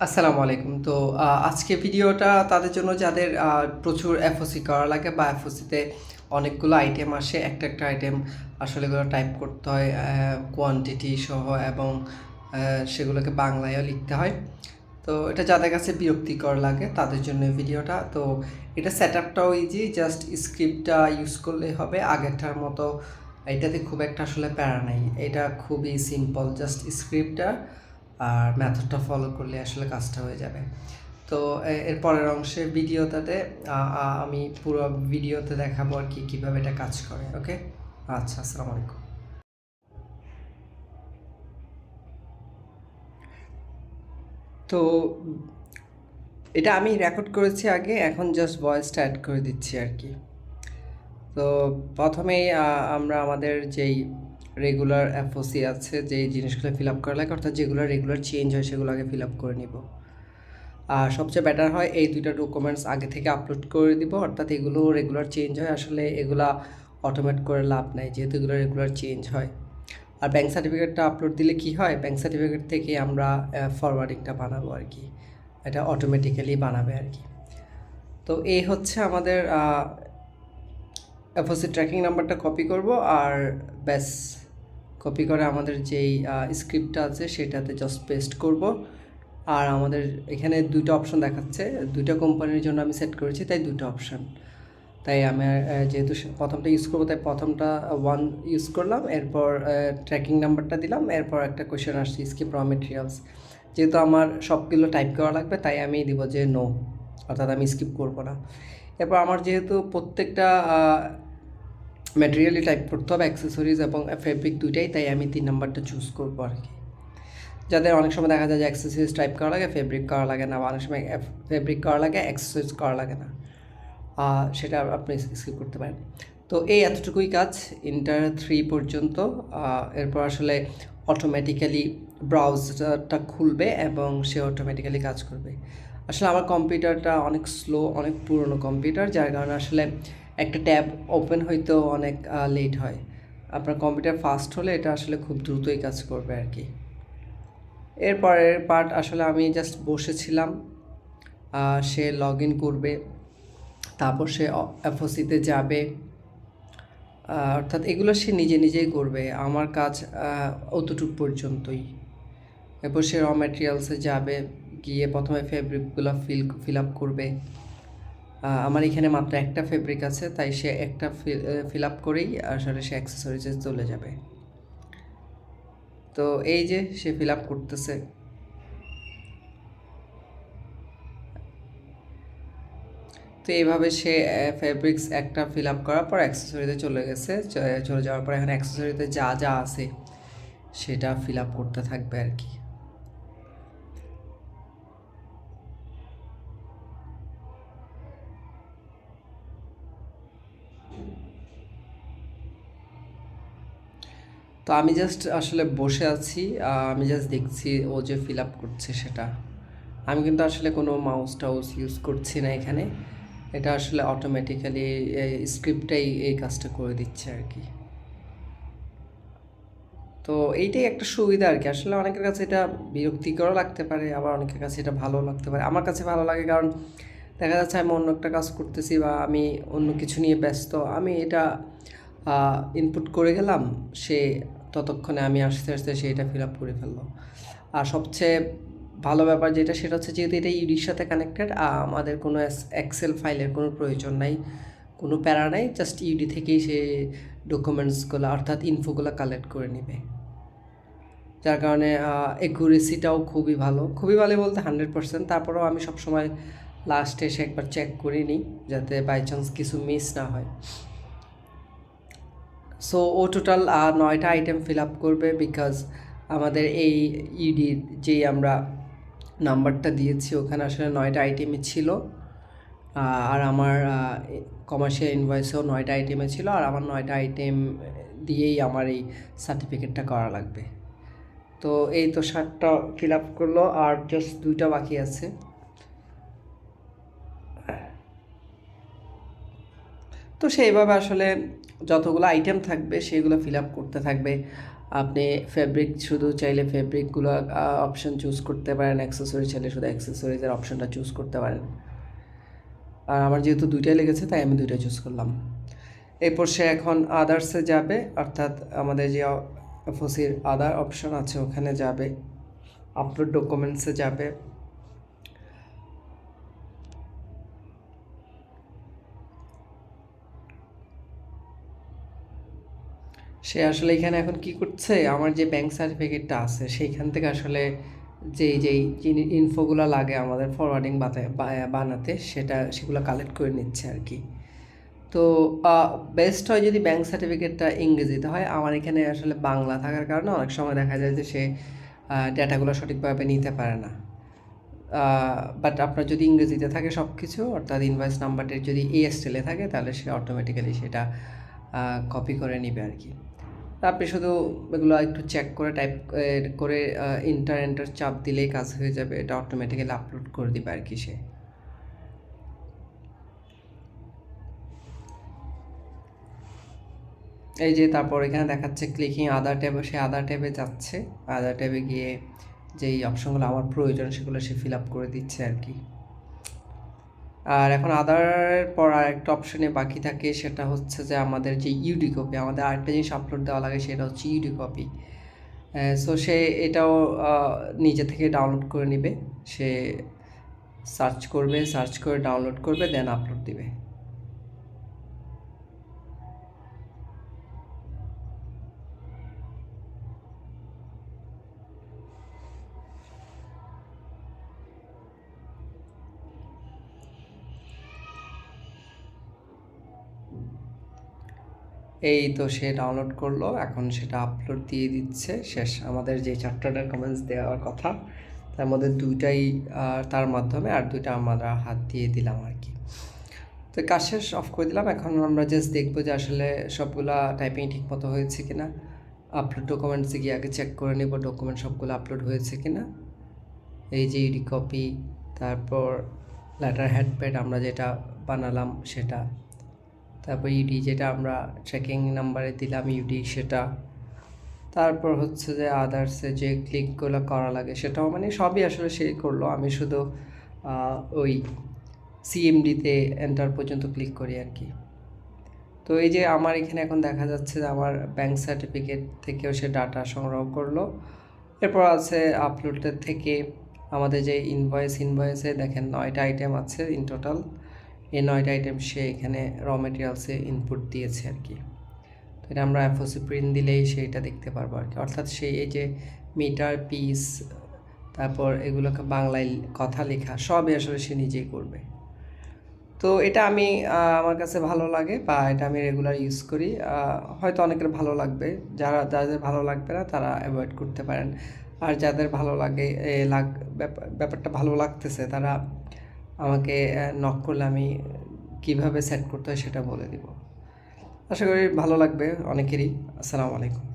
আসসালামু আলাইকুম। তো আজকে ভিডিওটা তাদের জন্য যাদের প্রচুর এফওসি করা লাগে বা এফওসিতে অনেকগুলো আইটেম আসে। একটা আইটেম আসলে এগুলো টাইপ করতে হয় কোয়ান্টিটি সহ এবং সেগুলোকে বাংলায়ও লিখতে হয়। তো এটা যাদের কাছে বিরক্তিকর লাগে তাদের জন্য এই ভিডিওটা। তো এটা সেটআপটাও ইজি, জাস্ট স্ক্রিপ্টটা ইউজ করলেই হবে। আগেরটার মতো এটাতে খুব একটা আসলে প্যারা নাই। এটা খুবই সিম্পল, জাস্ট স্ক্রিপ্টটা আর মেথডটা ফলো করলে আসলে কাজটা হয়ে যাবে। তো এর পরের অংশে ভিডিওটাতে আমি পুরো ভিডিওতে দেখাবো আর কি কীভাবে এটা কাজ করে। ওকে, আচ্ছা, আসসালামু আলাইকুম। তো এটা আমি রেকর্ড করেছি আগে, এখন জাস্ট ভয়েসটা অ্যাড করে দিচ্ছি আর কি। তো প্রথমেই আমরা আমাদের যেই রেগুলার এফওসি আছে, যেই জিনিসগুলো ফিল আপ করা লাগে, অর্থাৎ যেগুলো রেগুলার চেঞ্জ হয় সেগুলো আগে ফিল আপ করে নিব। আর সবচেয়ে বেটার হয় এই দুইটা ডকুমেন্টস আগে থেকে আপলোড করে দিব, অর্থাৎ এগুলো রেগুলার চেঞ্জ হয়। আসলে এগুলা অটোমেট করে লাভ নাই, যেহেতু এগুলো রেগুলার চেঞ্জ হয়। আর ব্যাঙ্ক সার্টিফিকেটটা আপলোড দিলে কি হয়, ব্যাঙ্ক সার্টিফিকেট থেকে আমরা ফরওয়ার্ডিংটা বানাবো আর কি, এটা অটোমেটিক্যালি বানাবে আর কি। তো এই হচ্ছে আমাদের এফওসি ট্র্যাকিং নাম্বারটা কপি করব আর ব্যাস, কপি করে আমাদের যেই স্ক্রিপ্টটা আছে সেটাতে জাস্ট পেস্ট করব। আর আমাদের এখানে দুইটা অপশন দেখাচ্ছে, দুইটা কোম্পানির জন্য আমি সেট করেছি, তাই দুটো অপশন। তাই আমি যেহেতু প্রথমটা ইউজ করবো তাই প্রথমটা 1 ইউজ করলাম, এরপর ট্র্যাকিং নাম্বারটা দিলাম, এরপর একটা কোয়েশ্চেন আসছে স্কিপ র মেটেরিয়ালস। যেহেতু আমার সবগুলো টাইপ করা লাগবে তাই আমি দিব যে নো, অর্থাৎ আমি স্কিপ করবো না। এরপর আমার যেহেতু প্রত্যেকটা ম্যাটেরিয়ালই টাইপ করতে হবে, অ্যাক্সেসরিজ এবং ফেব্রিক দুইটাই, তাই আমি 3 নাম্বারটা চুজ করবো আর কি। যাদের অনেক সময় দেখা যায় যে অ্যাক্সেসরিজ টাইপ করা লাগে, ফেব্রিক করা লাগে না, বা অনেক সময় ফেব্রিক করা লাগে, অ্যাক্সেসরিজ করা লাগে না, সেটা আপনি স্কিপ করতে পারেন। তো এই এতটুকুই কাজ ইন্টার 3 পর্যন্ত। এরপর আসলে অটোমেটিক্যালি ব্রাউজারটা খুলবে এবং সে অটোমেটিক্যালি কাজ করবে। আসলে আমার কম্পিউটারটা অনেক স্লো, অনেক পুরনো কম্পিউটার, যার কারণে আসলে একটা ট্যাব ওপেন হইতেও অনেক লেট হয়। আপনার কম্পিউটার ফাস্ট হলে এটা আসলে খুব দ্রুতই কাজ করবে আর কি। এরপরের পার্ট আসলে আমি জাস্ট বসেছিলাম, সে লগ ইন করবে, তারপর সে এফওসিতে যাবে, অর্থাৎ এগুলো সে নিজে নিজেই করবে। আমার কাজ অতটুকু পর্যন্তই। এরপর সে র ম্যাটেরিয়ালসে যাবে, গিয়ে প্রথমে ফেব্রিকগুলো ফিল আপ করবে। আমার এখানে মাত্র একটা ফেব্রিক আছে, তাই সে একটা ফিল আপ করেই আসলে সে অ্যাক্সেসরিজে চলে যাবে। তো এই যে সে ফিল আপ করতেছে। তো এইভাবে সে ফেব্রিক্স একটা ফিল আপ করার পর অ্যাক্সেসরিতে চলে গেছে। চলে যাওয়ার পর এখন অ্যাক্সেসরিতে যা যা আছে সেটা ফিল আপ করতে থাকবে আর কি। তো আমি জাস্ট আসলে বসে আছি, আমি জাস্ট দেখছি ও যে ফিল আপ করছে সেটা। আমি কিন্তু আসলে কোনো মাউস টাউস ইউজ করছি না এখানে, এটা আসলে অটোমেটিক্যালি স্ক্রিপ্টটাই এই কাজটা করে দিচ্ছে আর কি। তো এইটাই একটা সুবিধা আর কি। আসলে অনেকের কাছে এটা বিরক্তিকরও লাগতে পারে, আবার অনেকের কাছে এটা ভালো লাগতে পারে। আমার কাছে ভালো লাগে, কারণ দেখা যাচ্ছে আমি অন্য একটা কাজ করতেছি বা আমি অন্য কিছু নিয়ে ব্যস্ত, আমি এটা ইনপুট করে গেলাম, সে ততক্ষণে আমি আস্তে আস্তে সে এটা ফিল আপ করে ফেললো। আর সবচেয়ে ভালো ব্যাপার যেটা, সেটা হচ্ছে যেহেতু এটা ইউডির সাথে কানেক্টেড, আমাদের কোনো এক্সেল ফাইলের কোনো প্রয়োজন নাই, কোনো প্যারা নাই, জাস্ট ইউডি থেকেই সে ডকুমেন্টসগুলো অর্থাৎ ইনফোগুলো কালেক্ট করে নেবে। যার কারণে অ্যাকুরেসিটাও খুবই ভালো, খুবই ভালো বলতে 100%। তারপরেও আমি সবসময় লাস্টে এসে একবার চেক করে নিই, যাতে বাই চান্স কিছু মিস না হয়। সো ও টোটাল 9টা আইটেম ফিল আপ করবে, বিকজ আমাদের এই ইডির যেই আমরা নাম্বারটা দিয়েছি ওখানে আসলে 9টা আইটেমই ছিল। আর আমার কমার্শিয়াল ইনভয়েসেও 9টা আইটেমে ছিল, আর আমার 9টা আইটেম দিয়েই আমার এই সার্টিফিকেটটা করা লাগবে। তো এই তো 7টা ফিল আপ করলো, আর জাস্ট 2টা বাকি আছে। তো সেইভাবে আসলে যতগুলো আইটেম থাকবে সেগুলো ফিল আপ করতে থাকবে। আপনি ফেব্রিক শুধু চাইলে ফেব্রিকগুলো অপশন চুজ করতে পারেন, অ্যাক্সেসরি চাইলে শুধু অ্যাক্সেসরিজের অপশনটা চুজ করতে পারেন। আর আমার যেহেতু দুইটাই লেগেছে তাই আমি দুইটাই চুজ করলাম। এরপর সে এখন আদার্সে যাবে, অর্থাৎ আমাদের যে এফওসির আদার অপশন আছে ওখানে যাবে, আপলোড ডকুমেন্টসে যাবে। সে আসলে এখানে এখন কি করছে, আমার যে ব্যাংক সার্টিফিকেটটা আছে সেইখান থেকে আসলে যেই ইনফোগুলো লাগে আমাদের ফরওয়ার্ডিং বানাতে সেগুলো কালেক্ট করে নিচ্ছে আর কি। তো বেস্ট হয় যদি ব্যাংক সার্টিফিকেটটা ইংরেজিতে হয়। আমার এখানে আসলে বাংলা থাকার কারণে অনেক সময় দেখা যায় যে সে ডেটাগুলো সঠিকভাবে নিতে পারে না। বাট আপনার যদি ইংরেজিতে থাকে সব কিছু, অর্থাৎ ইনভয়েস নাম্বারটা যদি ESTL থাকে তাহলে সে অটোমেটিক্যালি সেটা কপি করে নেবে আর কি। আপনি শুধু এগুলো একটু চেক করে টাইপ করে এন্টার চাপ দিলেই কাজ হয়ে যাবে, এটা অটোমেটিক্যালি আপলোড করে দিবে আর কি সে। এই যে তারপর এখানে দেখাচ্ছে ক্লিকিং আদার ট্যাবে, সে আদার ট্যাবে যাচ্ছে, আদার ট্যাবে গিয়ে যেই অপশনগুলো আমার প্রয়োজন সেগুলো সে ফিল আপ করে দিচ্ছে আর কি। আর এখন আদারের পর আরেকটা অপশনে বাকি থাকে, সেটা হচ্ছে যে আমাদের যে ইউডি কপি, আমাদের আরেকটা জিনিস আপলোড দেওয়া লাগে সেটা হচ্ছে ইউডি কপি। সো সে এটাও নিজে থেকে ডাউনলোড করে নেবে, সে সার্চ করবে, সার্চ করে ডাউনলোড করবে, দেন আপলোড দিবে। এই তো সে ডাউনলোড করলো, এখন সেটা আপলোড দিয়ে দিচ্ছে। শেষ, আমাদের যে 4টা ডকুমেন্টস দেওয়ার কথা তার মধ্যে 2টাই তার মাধ্যমে, আর 2টা আমরা হাত দিয়ে দিলাম আর কি। তো কাজ শেষ, অফ করে দিলাম। এখন আমরা জাস্ট দেখবো যে আসলে সবগুলা টাইপিং ঠিকমতো হয়েছে কিনা। আপলোড ডকুমেন্টসে গিয়ে আগে চেক করে নেব ডকুমেন্ট সবগুলো আপলোড হয়েছে কিনা। এই যে ইউডি কপি, তারপর লেটার হেডপ্যাড আমরা যেটা বানালাম সেটা, তারপর ইউডি যেটা আমরা ট্র্যাকিং নাম্বারে দিলাম ইউডি সেটা, তারপর হচ্ছে যে আদার্সে যে ক্লিকগুলো করা লাগে সেটাও, মানে সবই আসলে সেই করলো। আমি শুধু ওই সিএমডিতে এন্টার পর্যন্ত ক্লিক করি আর কি। তো এই যে আমার এখানে এখন দেখা যাচ্ছে যে আমার ব্যাংক সার্টিফিকেট থেকেও সে ডাটা সংগ্রহ করলো। এরপর আছে আপলোডের থেকে আমাদের যে ইনভয়েসে দেখেন 9টা আইটেম আছে ইন টোটাল। এই 9টা আইটেম সে এখানে র মেটেরিয়ালসে ইনপুট দিয়েছে আর কি। তো এটা আমরা এফওসি প্রিন্ট দিলেই সেইটা দেখতে পারবো আর কি। অর্থাৎ সেই এই যে মিটার, পিস, তারপর এগুলোকে বাংলায় কথা লেখা সবই আসলে সে নিজেই করবে। তো এটা আমি আমার কাছে ভালো লাগে, বা এটা আমি রেগুলার ইউজ করি। হয়তো অনেকের ভালো লাগবে, যাদের ভালো লাগবে না তারা অ্যাভয়েড করতে পারেন। আর যাদের ভালো লাগে, ব্যাপারটা ভালো লাগতেছে, তারা আমাকে নক করলে আমি কীভাবে সেট করতে হয় সেটা বলে দিব। আশা করি ভালো লাগবে অনেকেরই। আসসালামু আলাইকুম।